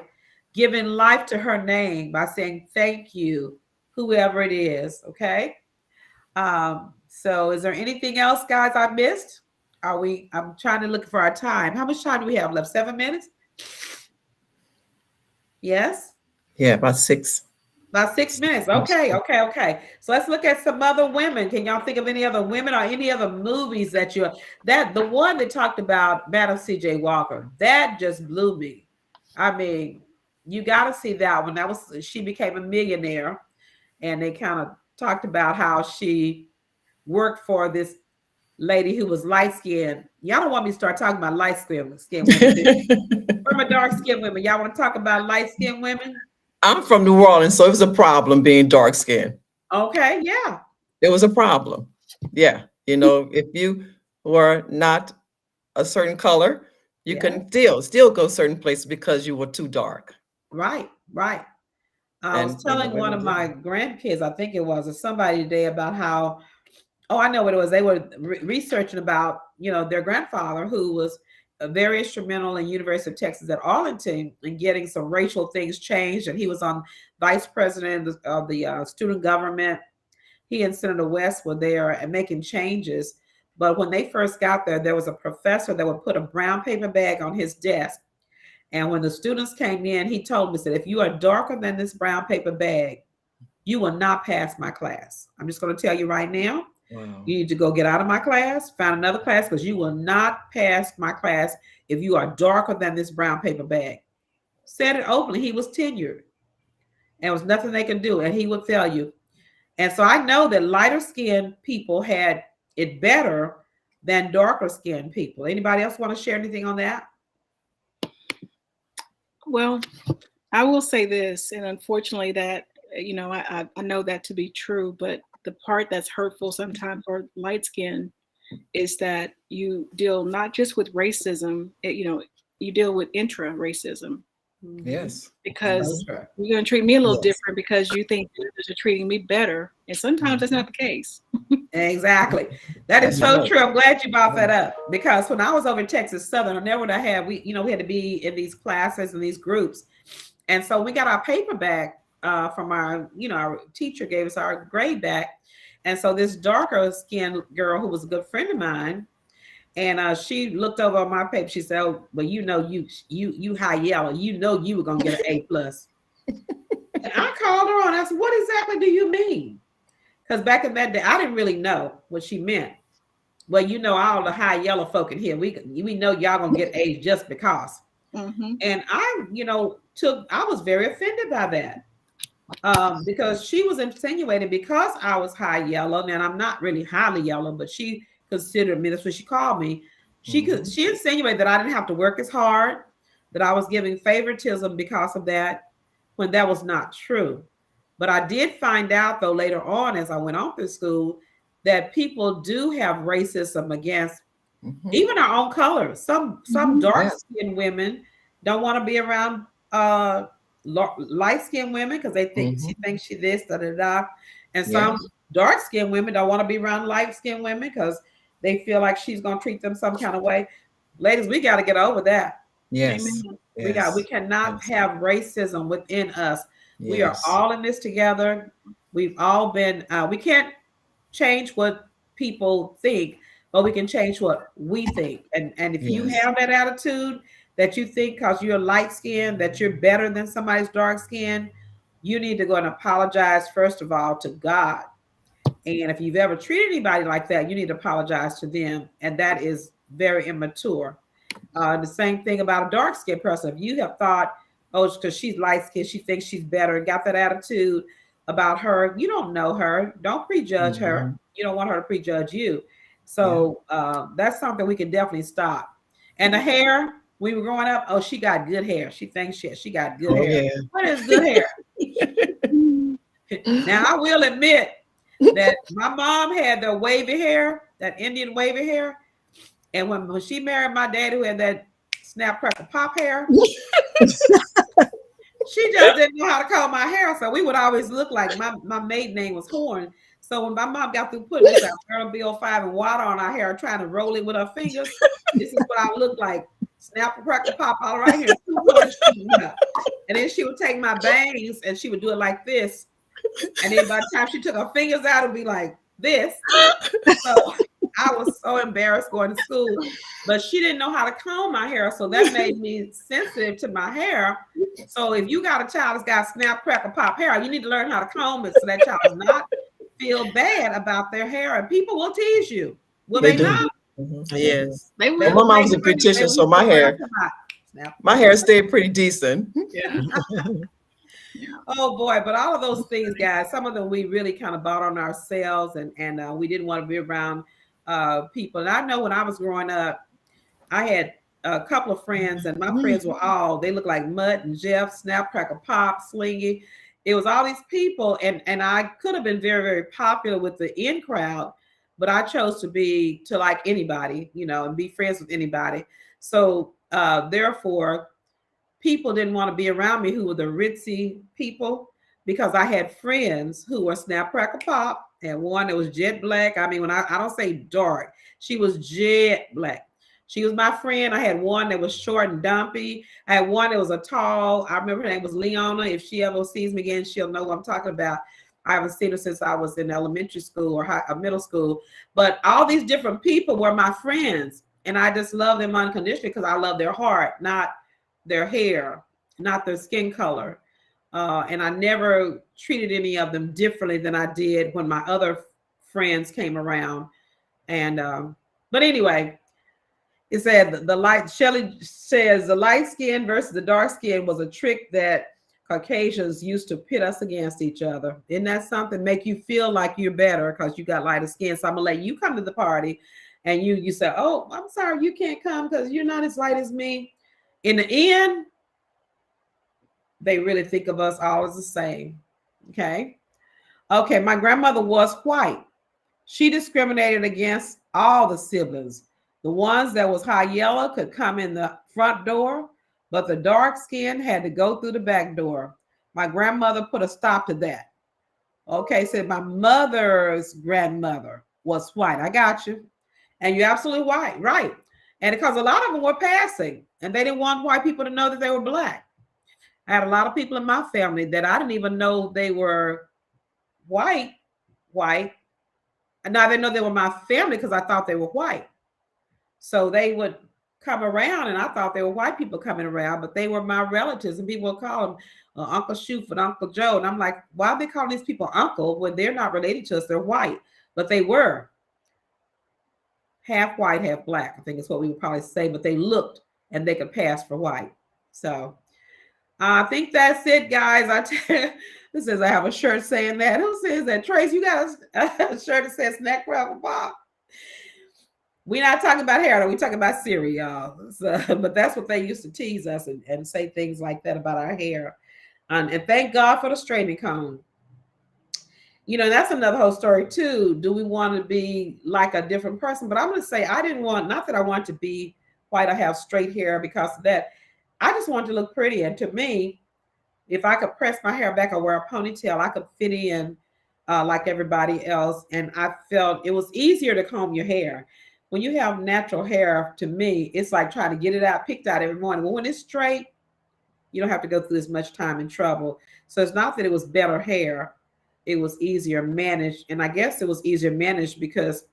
giving life to her name by saying thank you, whoever it is. Okay. So is there anything else, guys, I missed? I'm trying to look for our time. How much time do we have left? 7 minutes? Yes? Yeah, about 6. About 6 minutes. Okay. So let's look at some other women. Can y'all think of any other women or any other movies that the one that talked about Madam C.J. Walker, that just blew me. I mean, you got to see that one. She became a millionaire, and they kind of talked about how she worked for this lady who was light-skinned. Y'all don't want me to start talking about light-skinned women. From a dark-skinned women. Y'all want to talk about light-skinned women? I'm from New Orleans, so it was a problem being dark-skinned. Okay, yeah. It was a problem. Yeah. If you were not a certain color, you couldn't still go certain places because you were too dark. Right. I was telling one of my grandkids, I think it was, or somebody today, about how, I know what it was. They were researching about, their grandfather, who was very instrumental in University of Texas at Arlington in getting some racial things changed. And he was on vice president of the student government. He and Senator West were there and making changes. But when they first got there was a professor that would put a brown paper bag on his desk. And when the students came in, he told them, he said, if you are darker than this brown paper bag, you will not pass my class. I'm just going to tell you right now. Wow. You need to go get out of my class, find another class, because you will not pass my class if you are darker than this brown paper bag. Said it openly. He was tenured. And there was nothing they could do. And he would tell you. And so I know that lighter skinned people had it better than darker skinned people. Anybody else want to share anything on that? Well, I will say this, and unfortunately that, I know that to be true, but the part that's hurtful sometimes for light skin is that you deal not just with racism, you deal with intra-racism. Yes. Because you're going to treat me a little different because you think others are treating me better. And sometimes that's not the case. Exactly. That is so true. I'm glad you brought that up, because when I was over in Texas Southern, I never had, we had to be in these classes and these groups. And so we got our paper back from our teacher gave us our grade back. And so this darker skinned girl who was a good friend of mine, and she looked over on my paper. She said, "Oh, but you high yellow. You were gonna get an A plus." And I called her on. I said, "What exactly do you mean?" Because back in that day, I didn't really know what she meant. Well, all the high yellow folk in here, we know y'all gonna get A's just because. Mm-hmm. And I was very offended by that. Because she was insinuating because I was high yellow, and I'm not really highly yellow, but she considered me, that's what she called me. She insinuated that I didn't have to work as hard, that I was giving favoritism because of that, when that was not true. But I did find out, though, later on as I went on through school, that people do have racism against even our own color. Some dark-skinned women don't want to be around light-skinned women because they think she thinks she this, da-da-da. And some dark-skinned women don't want to be around light-skinned women because they feel like she's going to treat them some kind of way. Ladies, we got to get over that. Yes. We cannot have racism within us. Yes. We are all in this together. We've all been, we can't change what people think, but we can change what we think. And if you have that attitude that you think because you're light skinned that you're better than somebody's dark skin, you need to go and apologize, first of all, to God. And if you've ever treated anybody like that, you need to apologize to them. And that is very immature. The same thing about a dark skinned person. If you have thought, oh, it's because she's light skinned, she thinks she's better and got that attitude, about her. You don't know her. Don't prejudge her. You don't want her to prejudge you. So that's something we can definitely stop. And the hair, we were growing up, oh, she got good hair. She thinks she got good hair. Yeah. What is good hair? Now, I will admit that my mom had the wavy hair, that Indian wavy hair. And when she married my dad, who had that snap, crackle, pop hair, she just didn't know how to comb my hair. So we would always look like my maiden name was Horn. So when my mom got through putting this B05 and water on our hair, trying to roll it with her fingers, this is what I looked like. Snap, crackle, pop all right here. And then she would take my bangs and she would do it like this. And then by the time she took her fingers out, it would be like this. So I was so embarrassed going to school, but she didn't know how to comb my hair. So that made me sensitive to my hair. So if you got a child that's got snap, crackle, pop hair, you need to learn how to comb it so that child does not feel bad about their hair. And people will tease you. Will they not? Yes. They will. My mom was a beautician, so my hair stayed pretty decent. Yeah. Oh boy, but all of those things, guys, some of them we really kind of bought on ourselves, and we didn't want to be around people. And I know when I was growing up, I had a couple of friends, and my friends were they looked like Mutt and Jeff, Snap, Crackle, Pop, Slingy. It was all these people, and I could have been very, very popular with the in crowd, but I chose to like anybody, and be friends with anybody. So therefore, people didn't want to be around me who were the ritzy people, because I had friends who were Snap, Crackle, Pop, and one that was jet black. I mean, when I don't say dark, she was jet black. She was my friend. I had one that was short and dumpy. I had one that was a tall. I remember her name was Leona. If she ever sees me again, she'll know what I'm talking about. I haven't seen her since I was in elementary school or middle school. But all these different people were my friends, and I just love them unconditionally because I love their heart, not their hair, not their skin color. And I never treated any of them differently than I did when my other friends came around. And but anyway, it said Shelley says the light skin versus the dark skin was a trick that Caucasians used to pit us against each other. Isn't that something? Make you feel like you're better because you got lighter skin. So I'm gonna let you come to the party, and you say, oh, I'm sorry, you can't come because you're not as light as me. In the end, they really think of us all as the same. Okay. My grandmother was white. She discriminated against all the siblings. The ones that was high yellow could come in the front door, but the dark skin had to go through the back door. My grandmother put a stop to that. Okay, said my mother's grandmother was white. I got you. And you're absolutely right. And because a lot of them were passing, and they didn't want white people to know that they were black. I had a lot of people in my family that I didn't even know they were white. And now they know they were my family because I thought they were white. So they would come around, and I thought they were white people coming around, but they were my relatives, and people would call them Uncle Shoof and Uncle Joe. And I'm like, why are they calling these people uncle when they're not related to us? They're white, but they were half white, half black, I think is what we would probably say, but they looked and they could pass for white. So I think that's it, guys. This says I have a shirt saying that. Who says that? Trace, you got a shirt that says Snack Crackle Pop. We're not talking about hair, though. We're talking about cereal, y'all. So, but that's what they used to tease us and say things like that about our hair. And thank God for the straightening comb. That's another whole story too. Do we want to be like a different person? But I'm going to say not that I want to be white or have straight hair because of that. I just want to look pretty. And to me, if I could press my hair back or wear a ponytail, I could fit in like everybody else. And I felt it was easier to comb your hair. When you have natural hair, to me, it's like trying to get it out, picked out every morning. Well, when it's straight, you don't have to go through as much time and trouble. So it's not that it was better hair. It was easier managed. And I guess it was easier managed because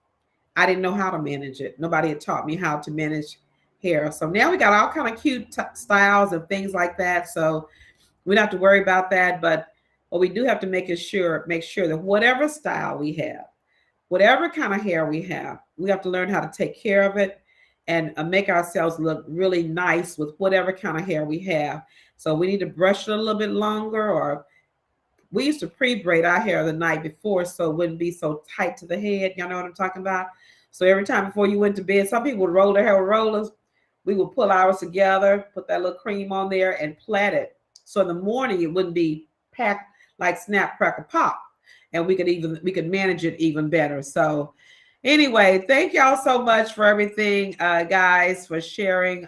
I didn't know how to manage it. Nobody had taught me how to manage hair. So now we got all kind of cute styles and things like that. So we don't have to worry about that. But what we do have to make sure that whatever style we have, whatever kind of hair we have to learn how to take care of it and make ourselves look really nice with whatever kind of hair we have. So we need to brush it a little bit longer or we used to pre-braid our hair the night before so it wouldn't be so tight to the head. Y'all know what I'm talking about? So every time before you went to bed, some people would roll their hair with rollers. We would pull ours together, put that little cream on there and plait it. So in the morning, it wouldn't be packed like snap, crackle, pop. And we could manage it even better. So anyway, thank y'all so much for everything, guys, for sharing.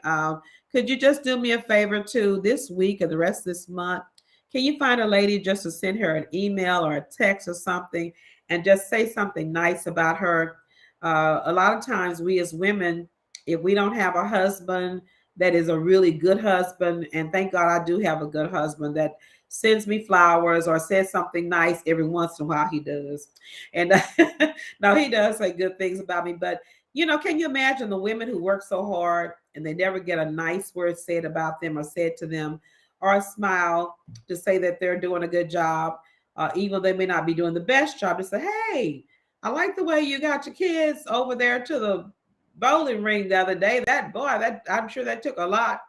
Could you just do me a favor too this week and the rest of this month? Can you find a lady just to send her an email or a text or something and just say something nice about her? A lot of times we as women, if we don't have a husband that is a really good husband, and thank God I do have a good husband that sends me flowers or says something nice every once in a while, he does. And no, he does say good things about me. But, you know, can you imagine the women who work so hard and they never get a nice word said about them or said to them or a smile to say that they're doing a good job, even though they may not be doing the best job, to say, hey, I like the way you got your kids over there to the bowling ring the other day. That boy, that I'm sure that took a lot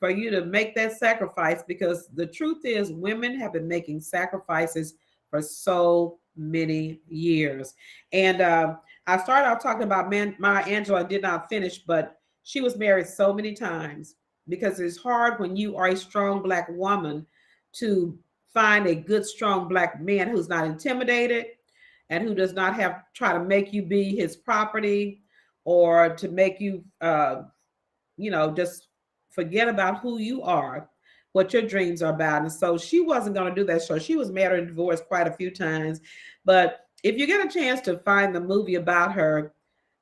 for you to make that sacrifice, because the truth is women have been making sacrifices for so many years. And I started out talking about Maya Angelou. I did not finish, but she was married so many times, because it's hard when you are a strong Black woman to find a good, strong Black man who's not intimidated and who does not have try to make you be his property or to make you, just forget about who you are, what your dreams are about. And so she wasn't going to do that. So she was married and divorced quite a few times. But if you get a chance to find the movie about her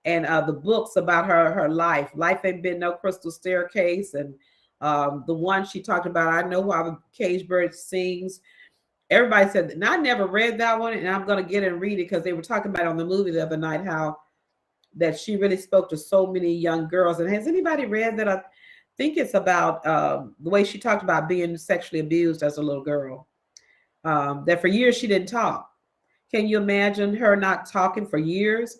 and the books about her life Ain't Been No Crystal Staircase, and the one she talked about, I Know Why the Cage Bird Sings. Everybody said, and I never read that one, and I'm going to get it and read it because they were talking about it on the movie the other night, how that she really spoke to so many young girls. And has anybody read that? I think it's about the way she talked about being sexually abused as a little girl, that for years she didn't talk. Can you imagine her not talking for years?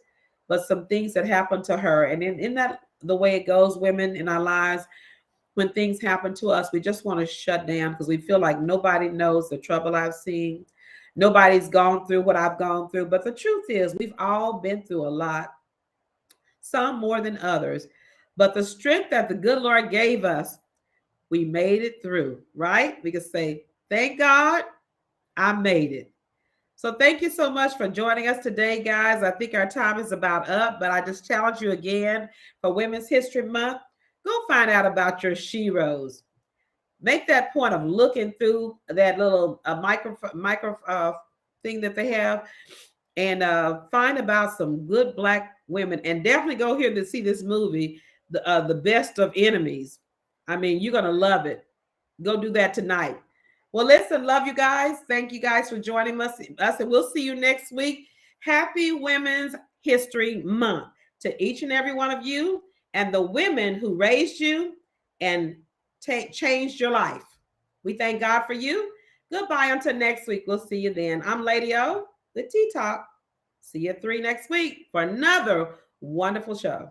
But some things that happened to her. And in that, the way it goes, women in our lives, when things happen to us, we just want to shut down because we feel like nobody knows the trouble I've seen. Nobody's gone through what I've gone through. But the truth is, we've all been through a lot, some more than others. But the strength that the good Lord gave us, we made it through, right? We can say, thank God I made it. So thank you so much for joining us today, guys. I think our time is about up, but I just challenge you again for Women's History Month. Go find out about your sheroes. Make that point of looking through that little micro thing that they have, and find about some good Black women, and definitely go here to see this movie, The Best of Enemies. I mean, you're gonna love it. Go do that tonight. Well, listen, love you guys. Thank you guys for joining us, and we'll see you next week. Happy Women's History Month to each and every one of you and the women who raised you and changed your life. We thank God for you. Goodbye until next week. We'll see you then. I'm Lady O, the Tea Talk. See you at 3 next week for another wonderful show.